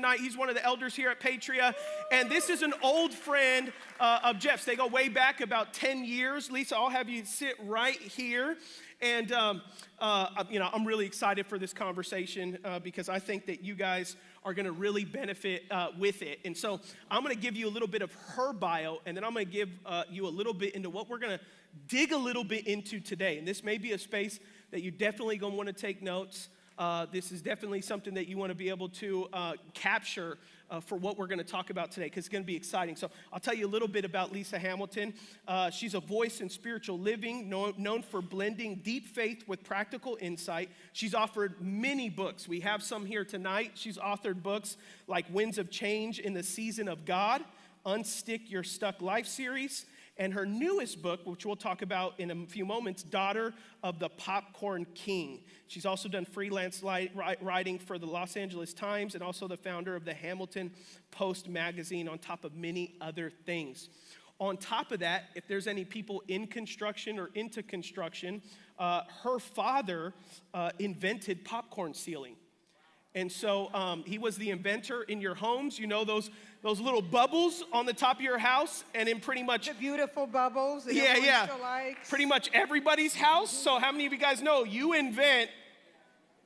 tonight. He's one of the elders here at Patria. And this is an old friend of Jeff's. They go way back about 10 years. Lisa, I'll have you sit right here. And, I'm really excited for this conversation because I think that you guys are going to really benefit with it. And so I'm going to give you a little bit of her bio, and then I'm going to give you a little bit into what we're going to dig a little bit into today. And this may be a space that you definitely going to want to take notes. This is definitely something that you want to be able to capture for what we're going to talk about today, because it's going to be exciting. So I'll tell you a little bit about Lisa Hamilton. She's a voice in spiritual living, known for blending deep faith with practical insight. She's authored many books. We have some here tonight. She's authored books like Winds of Change in the Season of God, Unstick Your Stuck Life series, and her newest book, which we'll talk about in a few moments, Daughter of the Popcorn King. She's also done freelance writing for the Los Angeles Times and also the founder of the Hamilton Post magazine, on top of many other things. On top of that, if there's any people in construction or into construction, her father invented popcorn sealing. And so he was the inventor in your homes. You know those little bubbles on the top of your house, and in pretty much the beautiful bubbles that still likes. Pretty much everybody's house. So how many of you guys know you invent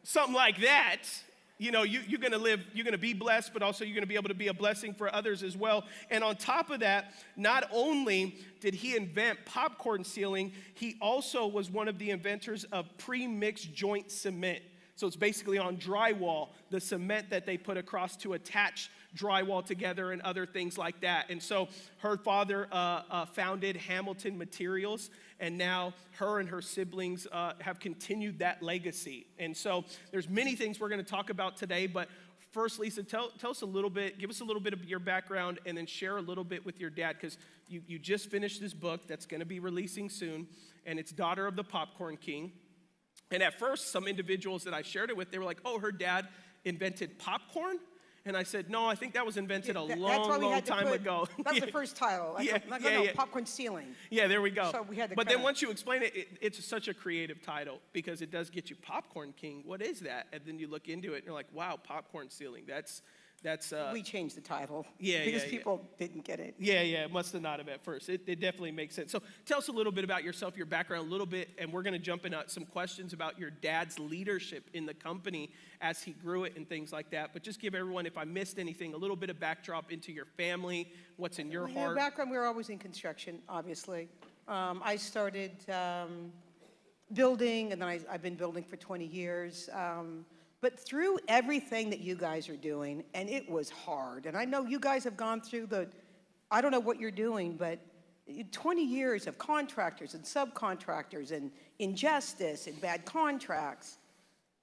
something like that? You know, you're gonna be blessed, but also you're gonna be able to be a blessing for others as well. And on top of that, not only did he invent popcorn sealing, he also was one of the inventors of pre-mixed joint cement. So it's basically on drywall, the cement that they put across to attach drywall together and other things like that. And so her father founded Hamilton Materials, and now her and her siblings have continued that legacy. And so there's many things we're going to talk about today, but first, Lisa, tell us a little bit, give us a little bit of your background, and then share a little bit with your dad, because you just finished this book that's going to be releasing soon, and it's Daughter of the Popcorn King. And at first, some individuals that I shared it with, they were like, oh, her dad invented popcorn? And I said, no, I think that was invented a long time ago. That was the first title. Popcorn sealing. Yeah, there we go. So we had to then once you explain it, it's such a creative title, because it does get you Popcorn King. What is that? And then you look into it, and you're like, wow, popcorn sealing. That's we changed the title. Because people didn't get it. It must have not have at first. It definitely makes sense. So tell us a little bit about yourself, your background a little bit, and we're going to jump into some questions about your dad's leadership in the company as he grew it and things like that. But just give everyone, if I missed anything, a little bit of backdrop into your family, what's in your heart. Background, we were always in construction, obviously. I started building, and then I've been building for 20 years. But through everything that you guys are doing, and it was hard, and I know you guys have gone through I don't know what you're doing, but 20 years of contractors and subcontractors and injustice and bad contracts.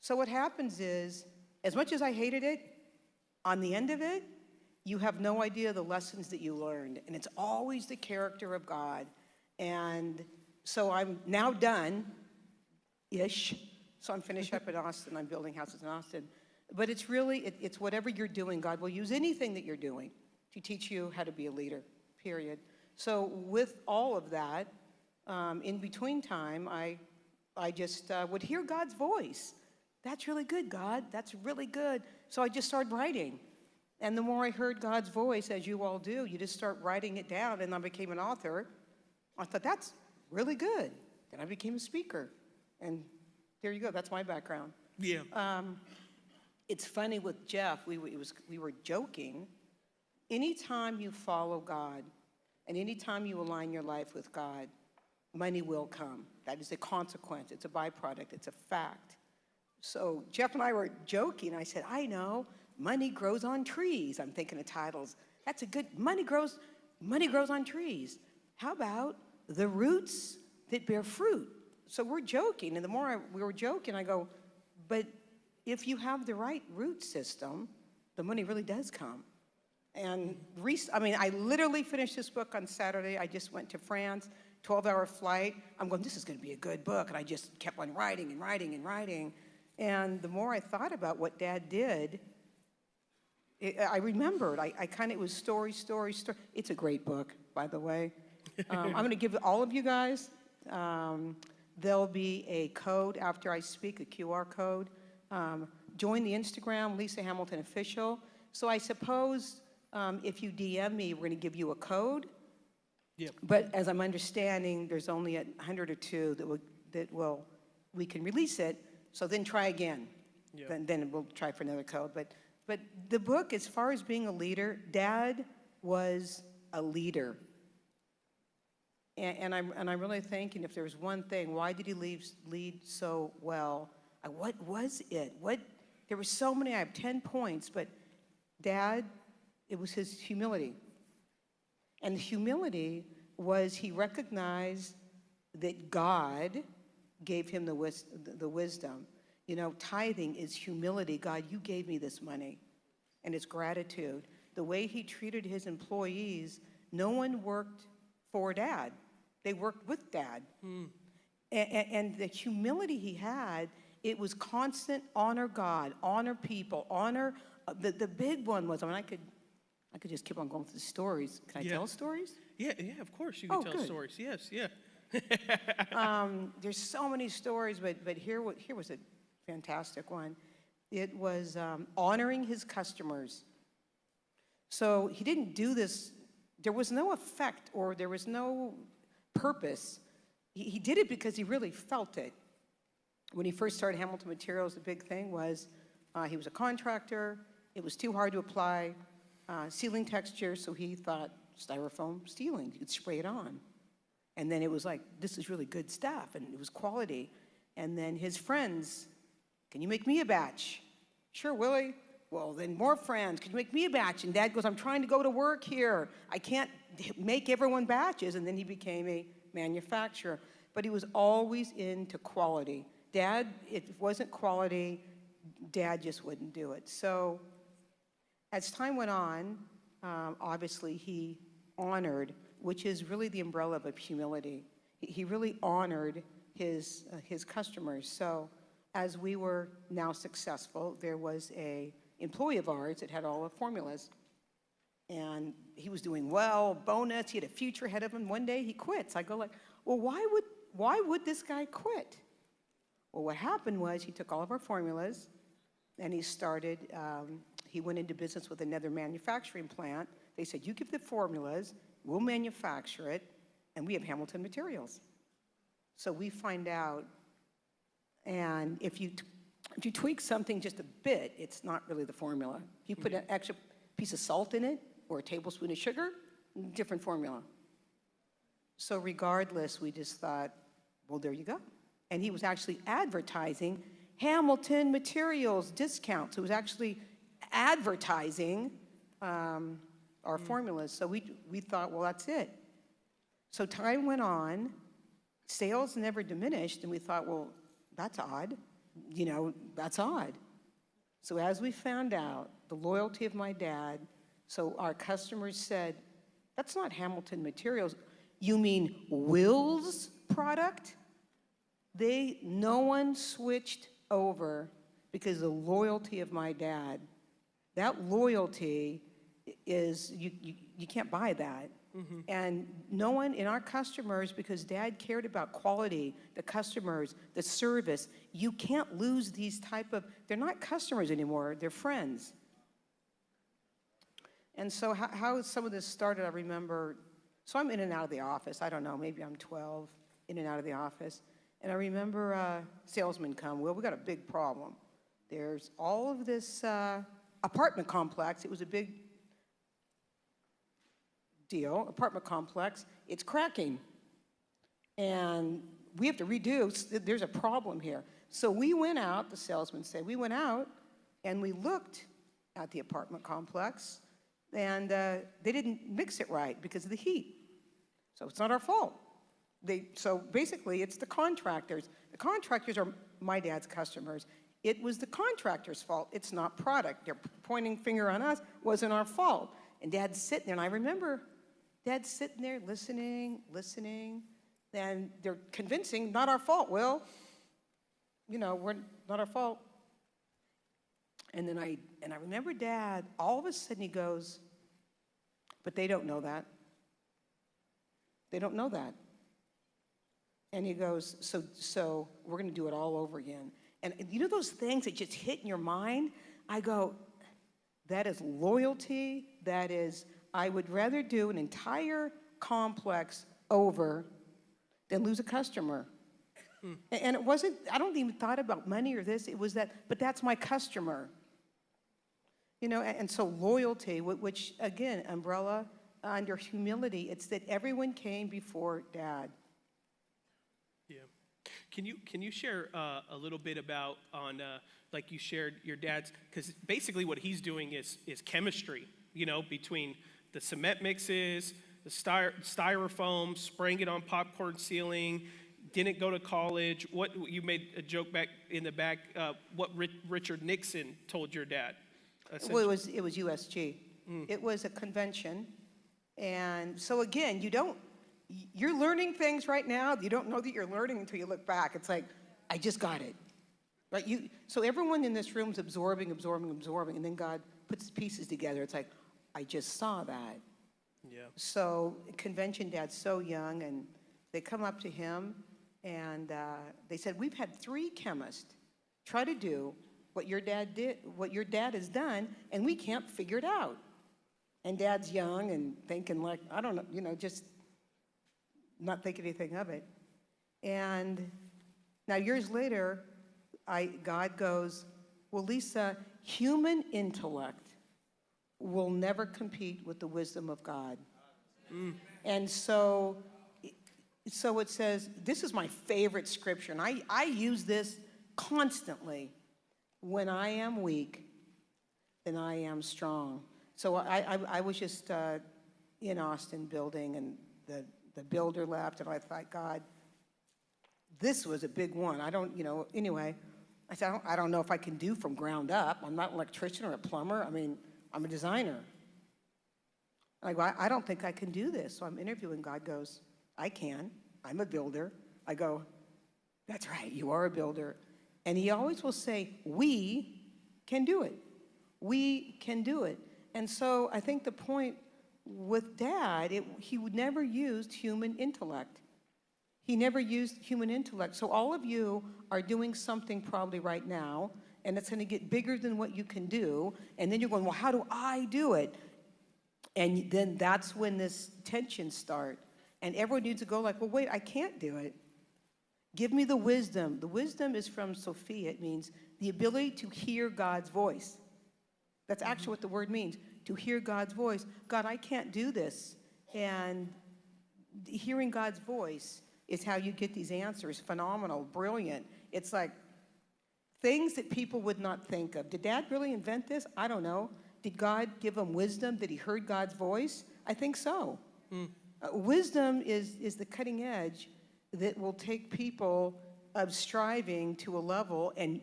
So what happens is, as much as I hated it, on the end of it, you have no idea the lessons that you learned, and it's always the character of God. And so I'm now done-ish. So I'm finished up in Austin. I'm building houses in Austin. But it's really, it's whatever you're doing. God will use anything that you're doing to teach you how to be a leader, period. So with all of that, in between time, I just would hear God's voice. That's really good, God. That's really good. So I just started writing. And the more I heard God's voice, as you all do, you just start writing it down, and I became an author. I thought, that's really good. Then I became a speaker. And there you go. That's my background. Yeah. It's funny with Jeff. We were joking. Anytime you follow God, and anytime you align your life with God, money will come. That is a consequence. It's a byproduct. It's a fact. So Jeff and I were joking. I said, I know, money grows on trees. I'm thinking of titles. That's a good. Money grows on trees. How about the roots that bear fruit? So we're joking, and the more we were joking, I go, but if you have the right root system, the money really does come. And I literally finished this book on Saturday. I just went to France, 12-hour flight. I'm going, this is going to be a good book, and I just kept on writing and writing and writing. And the more I thought about what Dad did, I remembered. It was story. It's a great book, by the way. I'm going to give all of you guys. There'll be a code after I speak, a QR code. Join the Instagram, Lisa Hamilton Official. so I suppose if you DM me, we're going to give you a code. Yep. But as I'm understanding, there's only 100 or two we can release it. So then try again. Yep. Then we'll try for another code. But the book, as far as being a leader, Dad was a leader. And I'm really thinking, if there was one thing, why did he lead so well? What was it? There were so many. I have 10 points, but Dad, it was his humility. And the humility was he recognized that God gave him the wisdom. You know, tithing is humility. God, you gave me this money. And it's gratitude. The way he treated his employees, no one worked for Dad. They worked with Dad. And the humility he had, it was constant honor God, honor people, honor. The big one was, I could just keep on going through the stories. Can I tell stories? Yeah, of course you can tell good. stories. Yes, yeah. There's so many stories, but here was a fantastic one. It was honoring his customers. So he didn't do this. There was no effect or there was no purpose. He did it because he really felt it. When he first started Hamilton Materials, the big thing was he was a contractor. It was too hard to apply ceiling texture, so he thought styrofoam ceiling, you could spray it on. And then it was like, this is really good stuff, and it was quality. And then his friends, can you make me a batch? Sure, Willie. Well, then more friends, can you make me a batch? And Dad goes, I'm trying to go to work here. I can't make everyone batches. And then he became a manufacturer. But he was always into quality. Dad, if it wasn't quality, Dad just wouldn't do it. So as time went on, obviously he honored, which is really the umbrella of humility. He really honored his customers. So as we were now successful, there was a employee of ours that had all the formulas. And he was doing well, bonus, he had a future ahead of him. One day he quits. I go like, well, why would this guy quit? Well, what happened was he took all of our formulas and he went into business with another manufacturing plant. They said, you give the formulas, we'll manufacture it, and we have Hamilton Materials. So we find out, and if you tweak something just a bit, it's not really the formula. If you put an extra piece of salt in it or a tablespoon of sugar, different formula. So regardless, we just thought, well, there you go. And he was actually advertising Hamilton Materials discounts. So it was actually advertising our formulas. So we thought, well, that's it. So time went on, sales never diminished, and we thought, well, that's odd. You know, that's odd. So as we found out, the loyalty of my dad, so our customers said, that's not Hamilton Materials. You mean Will's product? No one switched over because of the loyalty of my dad. That loyalty is, you can't buy that. Mm-hmm. And no one in our customers, because Dad cared about quality, the customers, the service, you can't lose these they're not customers anymore, they're friends. And so how some of this started, I remember, so I'm in and out of the office, I don't know, maybe I'm 12, in and out of the office. And I remember a salesman come, well, we got a big problem. There's all of this apartment complex, it was a big deal, apartment complex, it's cracking. And we have to redo, there's a problem here. So we went out, the salesman said, we went out and we looked at the apartment complex and they didn't mix it right because of the heat. So it's not our fault. So basically it's the contractors. The contractors are my dad's customers. It was the contractor's fault. It's not product. They're pointing finger on us, wasn't our fault. And Dad's sitting there, and I remember Dad's sitting there listening, and they're convincing, not our fault, Will. You know, we're not our fault. And then I remember Dad, all of a sudden he goes, but they don't know that. They don't know that. And he goes, so we're going to do it all over again. And you know those things that just hit in your mind? I go, That is loyalty. That is, I would rather do an entire complex over than lose a customer. And it wasn't, I don't even thought about money or this, it was that, but that's my customer. You know, and so loyalty, which again, umbrella under humility, it's that everyone came before Dad. Yeah. Can you share a little bit about like you shared your dad's, because basically what he's doing is chemistry, you know, between the cement mixes, the styrofoam, spraying it on popcorn ceiling, didn't go to college. What you made a joke back in the back, what Richard Nixon told your dad. Well, it was USG. It was a convention. And so again, you're learning things right now. You don't know that you're learning until you look back. It's like, I just got it. Right? So everyone in this room is absorbing, and then God puts the pieces together. It's like, I just saw that. Yeah. So convention dad's so young, and they come up to him, and they said, we've had 3 chemists try to do what your dad did, what your dad has done, and we can't figure it out. And Dad's young and thinking like, I don't know, you know, just not thinking anything of it. And now years later, God goes, well, Lisa, human intellect will never compete with the wisdom of God. And so it says, this is my favorite scripture, and I use this constantly. When I am weak, then I am strong. So I was just in Austin building, and the builder left, and I thought, God, this was a big one. I don't, you know, anyway, I said, I don't know if I can do from ground up. I'm not an electrician or a plumber. I mean, I'm a designer. I go, I don't think I can do this. So I'm interviewing. God goes, I can. I'm a builder. I go, that's right, you are a builder. And he always will say, we can do it. We can do it. And so I think the point with Dad, he would never used human intellect. He never used human intellect. So all of you are doing something probably right now, and it's going to get bigger than what you can do. And then you're going, well, how do I do it? And then that's when this tension starts. And everyone needs to go like, well, wait, I can't do it. Give me the wisdom. The wisdom is from Sophia. It means the ability to hear God's voice. That's actually what the word means, to hear God's voice. God, I can't do this. And hearing God's voice is how you get these answers. Phenomenal, brilliant. It's like things that people would not think of. Did Dad really invent this? I don't know. Did God give him wisdom that he heard God's voice? I think so. Wisdom is the cutting edge that will take people of striving to a level, and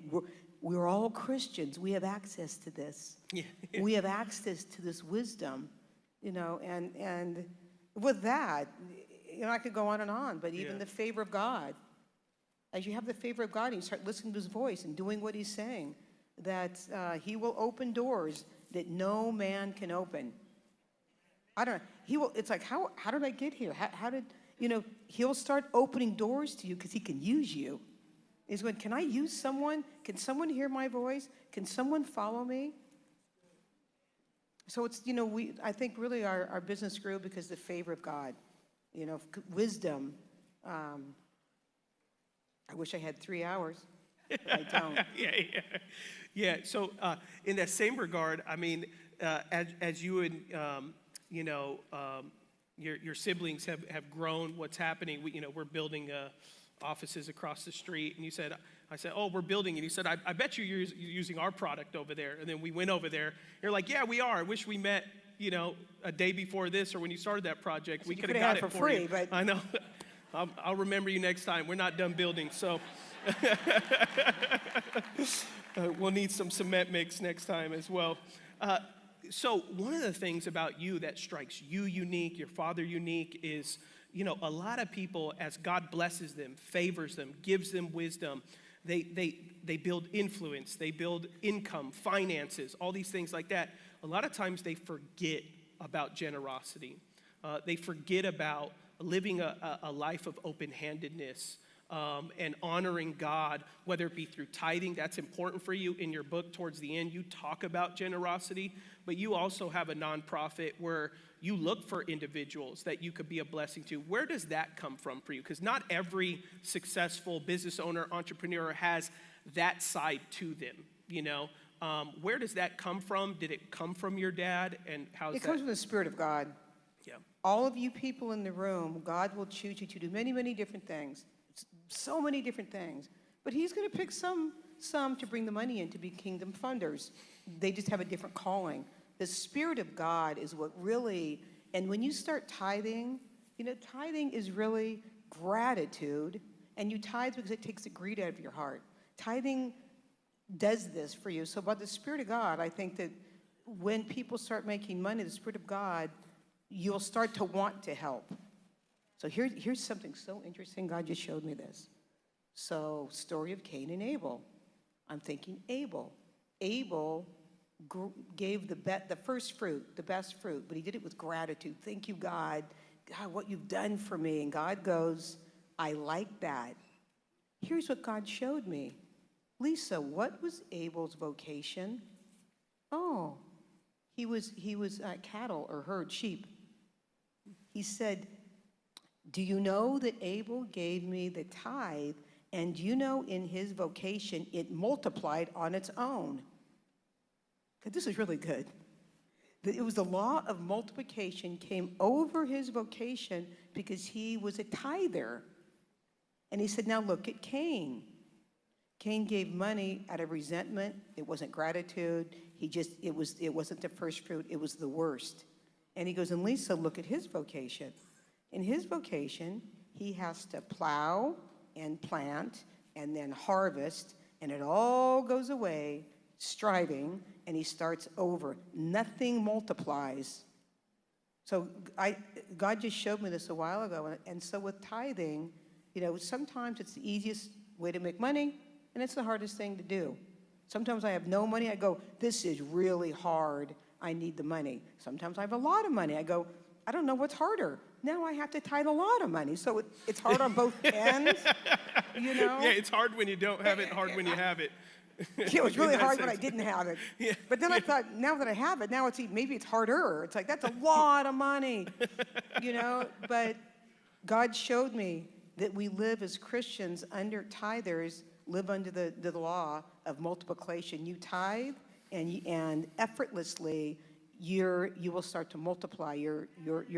we're all Christians. We have access to this. Yeah. We have access to this wisdom, you know, and with that, you know, I could go on, but even the favor of God, as you have the favor of God and you start listening to his voice and doing what he's saying, that he will open doors that no man can open. I don't know. He will. It's like, how did I get here? How did, you know, he'll start opening doors to you because he can use you. He's going, can I use someone? Can someone hear my voice? Can someone follow me? So it's, you know, I think really our business grew because of the favor of God, you know, wisdom. I wish I had 3 hours. I don't. Yeah. So in that same regard, I mean, as you and you know, your siblings have grown, what's happening? We're building offices across the street, and I said, oh, we're building, and you said, I bet you're using our product over there. And then we went over there. You're like, yeah, we are. I wish we met, you know, a day before this or when you started that project. We could have got it for free, but I know. I'll remember you next time. We're not done building, so we'll need some cement mix next time as well. So one of the things about you that strikes you unique, your father unique, is, you know, a lot of people, as God blesses them, favors them, gives them wisdom, they build influence, they build income, finances, all these things like that. A lot of times they forget about generosity. They forget about living a life of open-handedness, and honoring God, whether it be through tithing. That's important for you. In your book, towards the end, you talk about generosity, but you also have a nonprofit where you look for individuals that you could be a blessing to. Where does that come from for you? Because not every successful business owner, entrepreneur has that side to them, you know? Where does that come from? Did it come from your dad? And how's that? It comes from the Spirit of God. Yeah. All of you people in the room, God will choose you to do many, many different things. So many different things. But he's going to pick some to bring the money in to be kingdom funders. They just have a different calling. The Spirit of God is what really, and when you start tithing, you know, tithing is really gratitude, and you tithe because it takes the greed out of your heart. Tithing does this for you. So by the Spirit of God, I think that when people start making money, the Spirit of God, you'll start to want to help. So here's something so interesting. God just showed me this. So story of Cain and Abel. I'm thinking Abel. Abel gave the first fruit, the best fruit, but he did it with gratitude. Thank you, God. God, what you've done for me. And God goes, I like that. Here's what God showed me. Lisa, what was Abel's vocation? Oh, he was cattle or herd sheep. He said, do you know that Abel gave me the tithe, and you know in his vocation it multiplied on its own? This is really good. It was the law of multiplication came over his vocation because he was a tither. And he said, now look at Cain. Cain gave money out of resentment. It wasn't gratitude. It wasn't the first fruit. It was the worst. And he goes, and Lisa, look at his vocation. In his vocation, he has to plow and plant and then harvest, and it all goes away, striving, and he starts over. Nothing multiplies. So God just showed me this a while ago, and so with tithing, you know, sometimes it's the easiest way to make money, and it's the hardest thing to do. Sometimes I have no money, I go, this is really hard, I need the money. Sometimes I have a lot of money, I go, I don't know what's harder. Now I have to tithe a lot of money, so it's hard on both ends, you know? Yeah, it's hard when you don't have it, hard when you have it. Yeah, it was really hard when I didn't have it. Yeah. But then I thought, now that I have it, now maybe it's harder. It's like, that's a lot of money, you know? But God showed me that we live as Christians under tithers, live under the law of multiplication. You tithe, and effortlessly, you will start to multiply your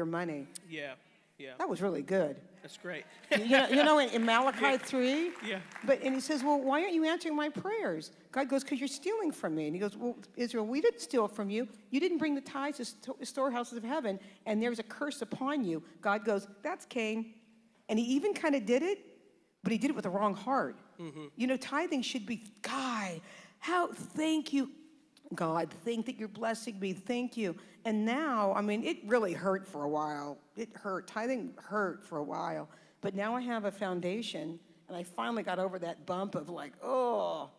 money. Yeah, yeah. That was really good. That's great. You know, in Malachi 3, Yeah. And he says, well, why aren't you answering my prayers? God goes, because you're stealing from me. And he goes, well, Israel, we didn't steal from you. You didn't bring the tithes to storehouses of heaven, and there's a curse upon you. God goes, that's Cain. And he even kind of did it, but he did it with the wrong heart. Mm-hmm. You know, tithing should be, God, thank you, God, think that you're blessing me, thank you. And now, I mean, it really hurt for a while. It hurt, tithing hurt for a while. But now I have a foundation, and I finally got over that bump of like, oh.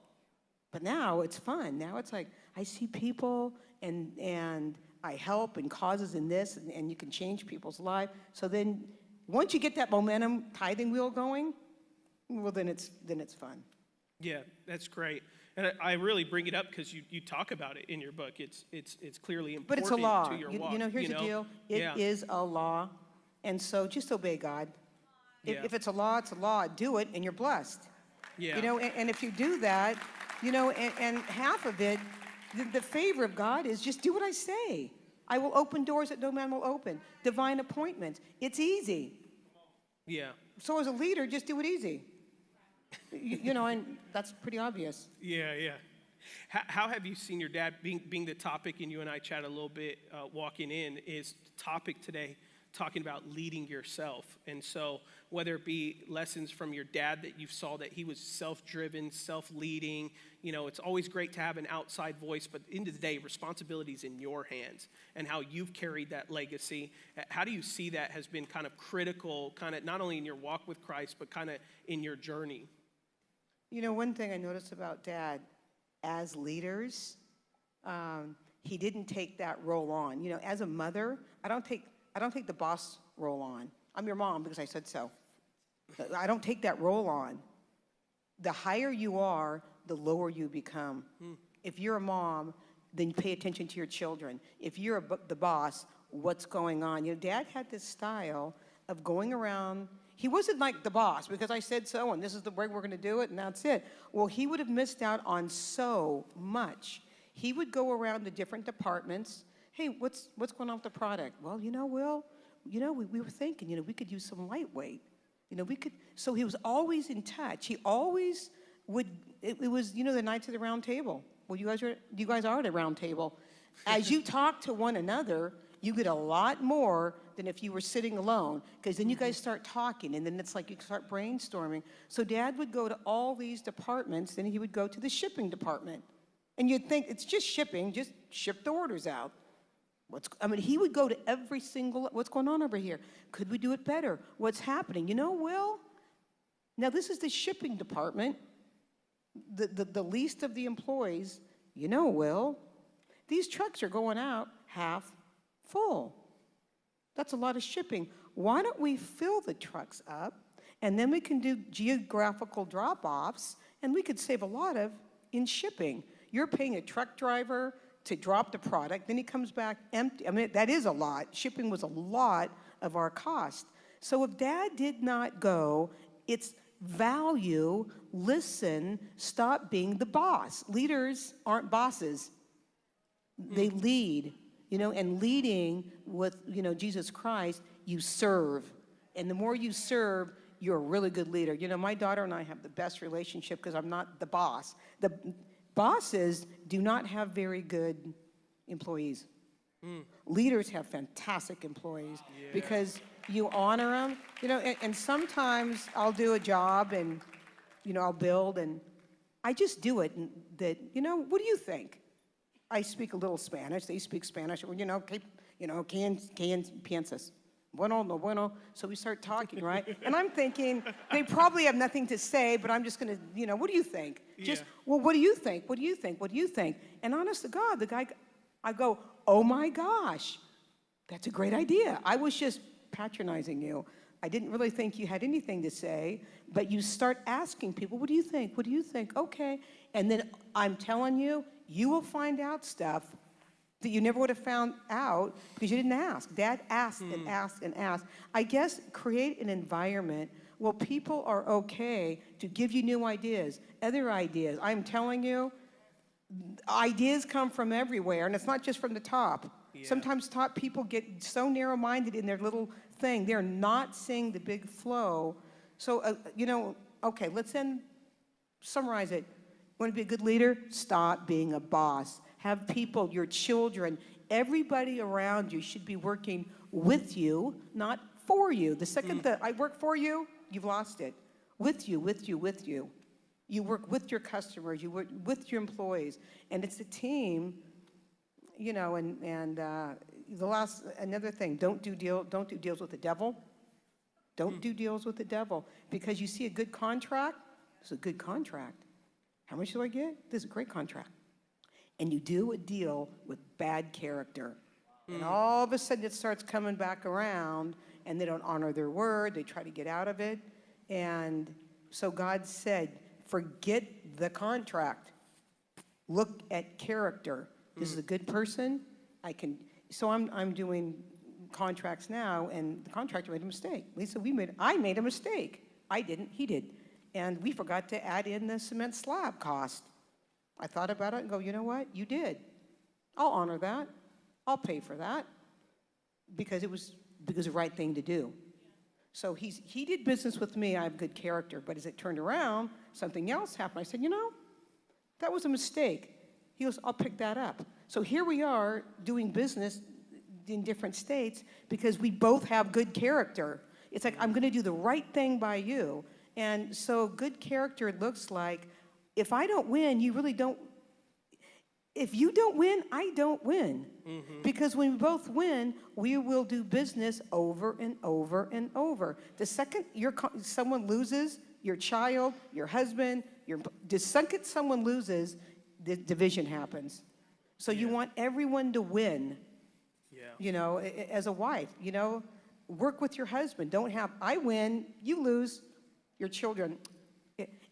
But now it's fun. Now it's like, I see people, and I help in causes in this, and you can change people's lives. So then, once you get that momentum tithing wheel going, well, then it's fun. Yeah, that's great. And I really bring it up because you talk about it in your book. It's clearly important but it's a law. To your walk. You know, here's the deal. It is a law. And so just obey God. If it's a law, it's a law. Do it, and you're blessed. Yeah. You know, and if you do that, you know, and half of it, the favor of God is just do what I say. I will open doors that no man will open. Divine appointments. It's easy. Yeah. So as a leader, just do it easy. You know, and that's pretty obvious. Yeah, yeah. How have you seen your dad, being the topic, and you and I chat a little bit walking in, is the topic today, talking about leading yourself. And so whether it be lessons from your dad that you saw that he was self-driven, self-leading, you know, it's always great to have an outside voice, but at the end of the day, responsibility is in your hands, and how you've carried that legacy. How do you see that has been kind of critical, kind of not only in your walk with Christ, but kind of in your journey? You know, one thing I noticed about Dad, as leaders, he didn't take that role on. You know, as a mother, I don't take the boss role on. I'm your mom because I said so. I don't take that role on. The higher you are, the lower you become. If you're a mom, then you pay attention to your children. If you're the boss, what's going on? You know, Dad had this style of going around. He wasn't like the boss, because I said so, and this is the way we're going to do it, and that's it. Well, he would have missed out on so much. He would go around to different departments. Hey, what's going on with the product? Well, you know, Will, you know, we were thinking, you know, we could use some lightweight. You know, we could. So he was always in touch. He always would. It was, you know, the Knights of the Round Table. Well, you guys are at a round table. As you talk to one another, you get a lot more than if you were sitting alone, because then you guys start talking, and then it's like you start brainstorming. So Dad would go to all these departments, then he would go to the shipping department. And you'd think, it's just shipping, just ship the orders out. I mean, he would go to every single, what's going on over here? Could we do it better? What's happening? You know, Will, now this is the shipping department, the least of the employees. You know, Will, these trucks are going out half full. That's a lot of shipping. Why don't we fill the trucks up, and then we can do geographical drop-offs, and we could save a lot in shipping. You're paying a truck driver to drop the product, then he comes back empty. I mean, that is a lot. Shipping was a lot of our cost. So if Dad did not go, it's value, listen, stop being the boss. Leaders aren't bosses. They lead, you know, and leading with, you know, Jesus Christ, you serve. And the more you serve, you're a really good leader. You know, my daughter and I have the best relationship because I'm not the boss. The bosses do not have very good employees. Leaders have fantastic employees because you honor them. You know, and sometimes I'll do a job and, you know, I'll build and I just do it. And that, you know, what do you think? I speak a little Spanish. They speak Spanish. You know, ¿Quién piensas? Bueno, no bueno. So we start talking, right? And I'm thinking, they probably have nothing to say, but I'm just going to, you know, what do you think? Just, well, what do you think? What do you think? What do you think? And honest to God, the guy, I go, oh my gosh, that's a great idea. I was just patronizing you. I didn't really think you had anything to say, but you start asking people, what do you think? What do you think? Okay. And then I'm telling you, you will find out stuff that you never would have found out because you didn't ask. Dad asked and asked and asked. I guess create an environment where people are okay to give you new ideas, other ideas. I'm telling you, ideas come from everywhere, and it's not just from the top. Sometimes top people get so narrow-minded in their little thing. They're not seeing the big flow. So, you know, okay, let's summarize it. Want to be a good leader? Stop being a boss. Have people, your children, everybody around you should be working with you, not for you. The second that I work for you, you've lost it. With you, with you, with you. You work with your customers, you work with your employees, and it's a team, you know, and another thing, don't do deals with the devil. Don't do deals with the devil, because you see a good contract, it's a good contract. How much do I get? This is a great contract. And you do a deal with bad character. And all of a sudden it starts coming back around, and they don't honor their word, they try to get out of it. And so God said, forget the contract. Look at character. This is a good person. So I'm doing contracts now, and the contractor made a mistake. Lisa, I made a mistake. I didn't, he did. And we forgot to add in the cement slab cost. I thought about it and go, you know what? You did. I'll honor that. I'll pay for that because it was the right thing to do. So he did business with me. I have good character. But as it turned around, something else happened. I said, you know, that was a mistake. He goes, I'll pick that up. So here we are doing business in different states because we both have good character. It's like, I'm going to do the right thing by you. And so good character looks like, if I don't win, you really don't. If you don't win, I don't win. Because when we both win, we will do business over and over and over. The second someone loses, your child, your husband, the second someone loses, the division happens. So you want everyone to win. You know, as a wife, you know, work with your husband. Don't have, I win, you lose. your children,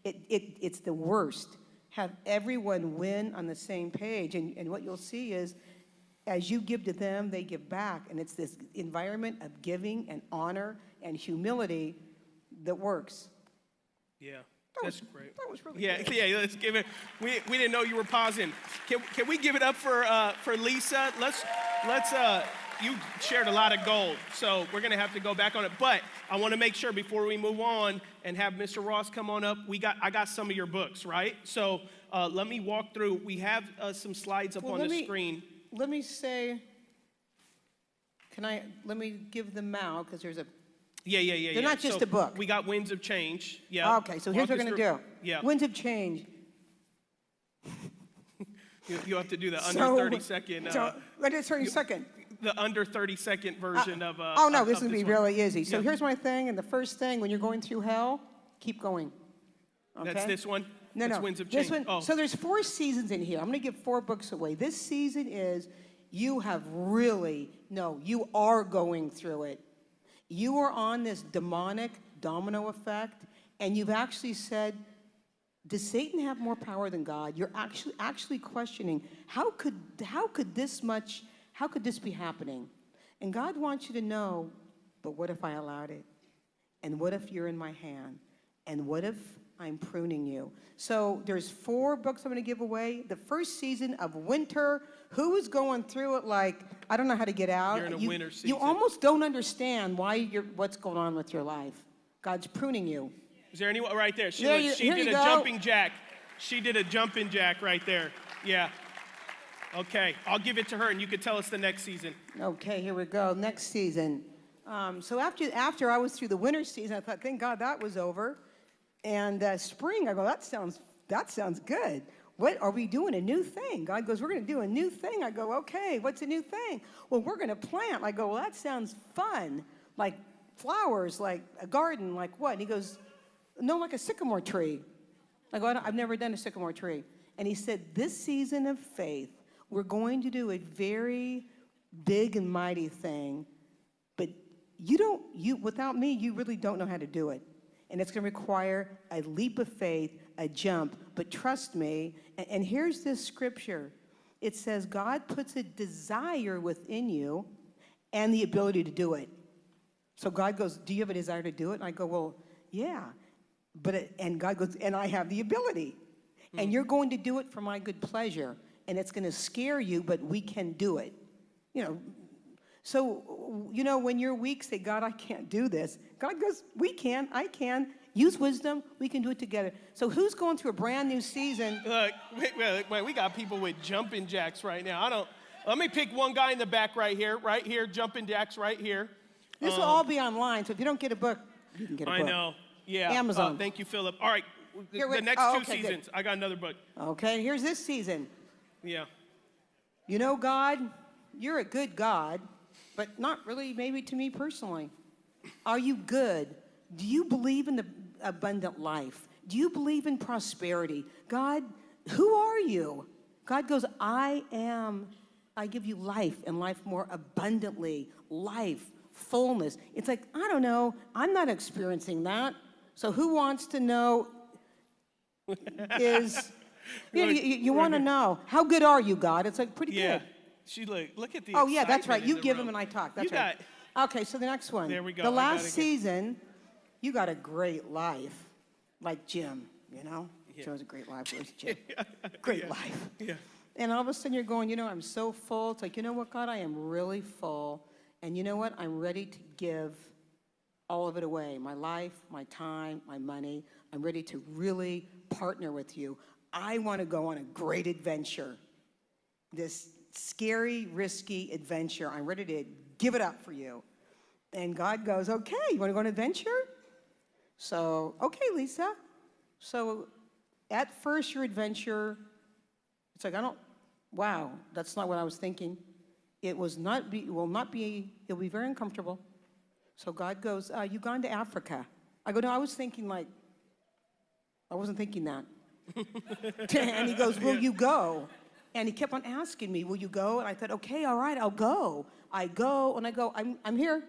it's the worst. Have everyone win on the same page. And what you'll see is, as you give to them, they give back. And it's this environment of giving and honor and humility that works. Yeah, that's great. That was really Yeah, good. yeah. Let's give it. We didn't know you were pausing. Can we give it up for Lisa? Let's. You shared a lot of gold, so we're gonna have to go back on it. But I want to make sure before we move on and have Mr. Ross come on up, I got some of your books, right? So let me walk through. We have some slides up on the screen. Let me say, let me give them out, because there's a, Yeah. they're not just a book. We got Winds of Change. Yeah. Okay, so here's what we're going to do. Yeah. Winds of Change. You have to do the under So- 30 second. Wait a 30-second. The under 30-second version of. Oh, no, this of would be one. really easy. So Yeah. here's my thing, and the first thing, when you're going through hell, keep going. Okay? That's this one? No, That's no. Winds of This Change. one, Oh. so there's 4 seasons in here. I'm going to give 4 books away. This season is, you are going through it. You are on this demonic domino effect, and you've actually said, does Satan have more power than God? You're actually questioning, how could this be happening? And God wants you to know, but what if I allowed it? And what if you're in my hand? And what if I'm pruning you? So there's 4 books I'm going to give away. The first season of winter. Who is going through it like, I don't know how to get out? You're in a winter season. You almost don't understand what's going on with your life. God's pruning you. Is there anyone right there? She Here did you a go. jumping jack. She did a jumping jack right there. Yeah. Okay, I'll give it to her, and you can tell us the next season. Okay, here we go. Next season. So after I was through the winter season, I thought, thank God that was over. And spring, I go, that sounds good. What are we doing? A new thing? God goes, we're going to do a new thing. I go, okay, what's a new thing? Well, we're going to plant. I go, well, that sounds fun. Like flowers, like a garden, like what? And he goes, no, like a sycamore tree. I go, I've never done a sycamore tree. And he said, this season of faith, we're going to do a very big and mighty thing, but without me, you really don't know how to do it. And it's going to require a leap of faith, a jump, but trust me. And here's this scripture. It says, God puts a desire within you and the ability to do it. So God goes, do you have a desire to do it? And I go, well, yeah. And God goes, and I have the ability. And you're going to do it for my good pleasure. And it's going to scare you, but we can do it. So, when you're weak, say, God, I can't do this. God goes, we can, I can. Use wisdom, we can do it together. So who's going through a brand new season? Look, wait, we got people with jumping jacks right now. Let me pick one guy in the back right here, jumping jacks right here. This will all be online, so if you don't get a book, you can get a book. I know, yeah. Amazon. Thank you, Philip. All right, Here, the next 2 okay, seasons, good. I got another book. Okay, here's this season. Yeah. God, you're a good God, but not really maybe to me personally. Are you good? Do you believe in the abundant life? Do you believe in prosperity? God, who are you? God goes, I give you life and life more abundantly, life, fullness. It's like, I don't know, I'm not experiencing that. So who wants to know is, you want to know, how good are you, God? It's like pretty Yeah. good. Look at the Oh, yeah, that's excitement right. in You the give room. them and I talk. That's You right. Okay, so the next one. There we go. The I got last it again. season, you got a great life, like Jim, Yeah. Jim has a great life. Where's Jim? Great life. Yeah. And all of a sudden you're going, I'm so full. It's like, you know what, God, I am really full. And you know what? I'm ready to give all of it away. My life, my time, my money. I'm ready to really partner with you. I want to go on a great adventure. This scary, risky adventure. I'm ready to give it up for you. And God goes, okay, you want to go on an adventure? So, okay, Lisa. So at first your adventure, it's like, wow, that's not what I was thinking. It'll be very uncomfortable. So God goes, you gone to Africa? I go, no, I was thinking I wasn't thinking that. And he goes, will you go? And he kept on asking me, will you go? And I thought, okay, all right, I'll go. I go, and I go, I'm here.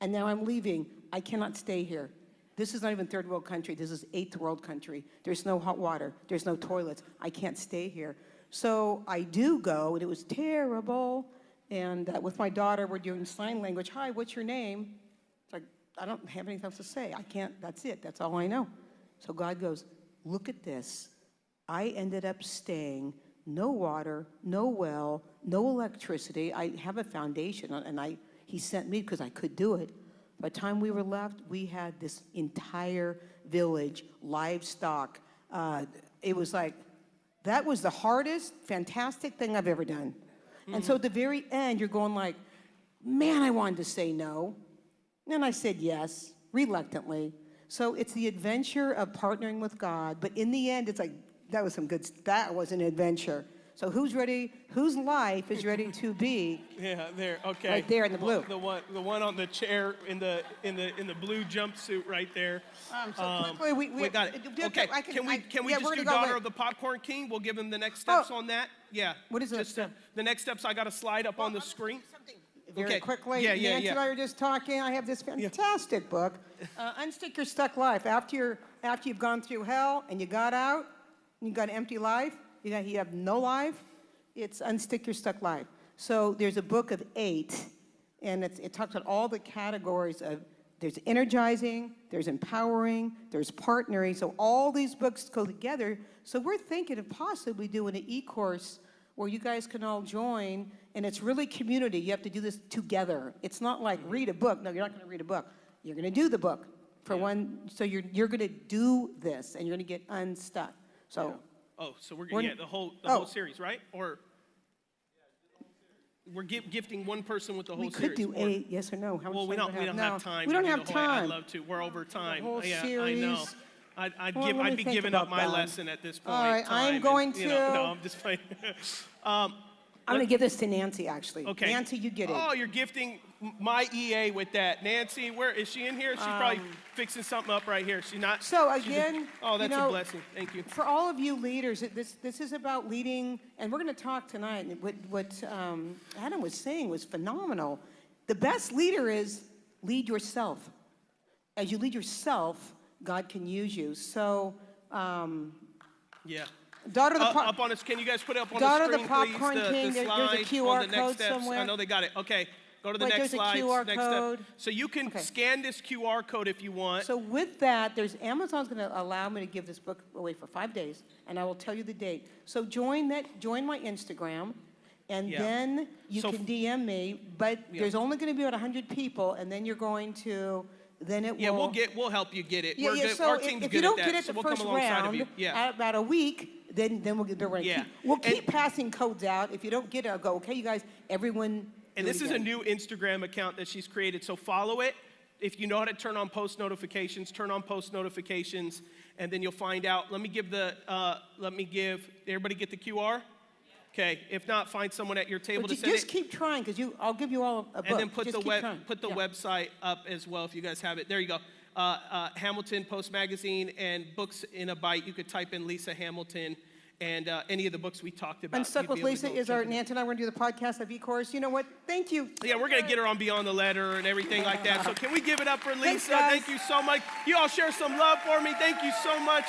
And now I'm leaving. I cannot stay here. this is not even third world country. This is eighth world country. There's no hot water. There's no toilets. I can't stay here. So I do go, and it was terrible. And with my daughter, we're doing sign language. Hi, what's your name? It's like, I don't have anything else to say. I can't, that's it. That's all I know. So God goes, look at this. I ended up staying, no water, no well, no electricity. I have a foundation, and he sent me because I could do it. By the time we were left, we had this entire village, livestock. It was like, that was the hardest, fantastic thing I've ever done. And so at the very end, you're going like, man, I wanted to say no. And I said yes, reluctantly. So it's the adventure of partnering with God. But in the end, it's like, that was an adventure. So who's ready, whose life is ready to be? Yeah, there, okay. Right there in the blue. The one on the chair in the blue jumpsuit right there. So quickly, we got it. Okay, can we just do Daughter of the Popcorn King? We'll give him the next steps on that. Yeah. What is it? The next steps I got to slide up on the screen. Very quickly, Yeah. Nancy and I were just talking. I have this fantastic book, Unstick Your Stuck Life. After you've gone through hell and you got out, and you got an empty life, you have no life, it's Unstick Your Stuck Life. So there's a book of 8, and it talks about all the categories of, there's energizing, there's empowering, there's partnering. So all these books go together. So we're thinking of possibly doing an e-course where you guys can all join, and it's really community. You have to do this together. It's not like read a book. No, you're not going to read a book. You're going to do the book for one. So you're going to do this, and you're going to get unstuck. So. Yeah. Oh, so we're the whole series, right? Or we're gifting one person with the whole series. We could do 8, yes or no. How much well, we don't have time. We don't have time. I'd love to. We're over time. The whole series. I know. I'd be giving up my lesson at this point. All right, I'm going to. No, I'm just playing. I'm going to give this to Nancy, actually. Okay. Nancy, you get it. Oh, you're gifting my EA with that. Nancy, where is she in here? She's probably fixing something up right here. She's not. So again, oh, that's a blessing. Thank you. For all of you leaders, this is about leading, and we're going to talk tonight. What Adam was saying was phenomenal. The best leader is lead yourself. As you lead yourself, God can use you. So. Yeah. Daughter of the up on us. Can you guys put it up on Daughter the screen, of the Popcorn please? King. The There's a QR on the next code steps. somewhere. I know they got it. Okay. Go to the Wait, next slide. there's a QR next code. step. So you can scan this QR code if you want. So with that, Amazon's going to allow me to give this book away for 5 days, and I will tell you the date. So join my Instagram, and then you can DM me. But there's only going to be about 100 people, and then you're going to. Then it will. Yeah, we'll help you get it. So our team's if good you don't at get that, it so the we'll first come alongside round, of you. Yeah. about a week, then we'll keep passing codes out. If you don't get it, I'll go, okay, you guys, everyone. And this is a new Instagram account that she's created, so follow it. If you know how to turn on post notifications, and then you'll find out. Let me give everybody get the QR? Okay, if not, find someone at your table to send just it. keep trying, because I'll give you all a book. And then put just the website up as well if you guys have it. There you go. Hamilton Post Magazine and Books in a Bite. You could type in Lisa Hamilton and any of the books we talked about. Unstuck with Lisa is our, Nancy and I, we're going to do the podcast of e-course. You know what? Thank you. Yeah, we're going to get her on Beyond the Letter and everything like that. So can we give it up for Lisa? Thanks, guys. Thank you so much. You all share some love for me. Thank you so much.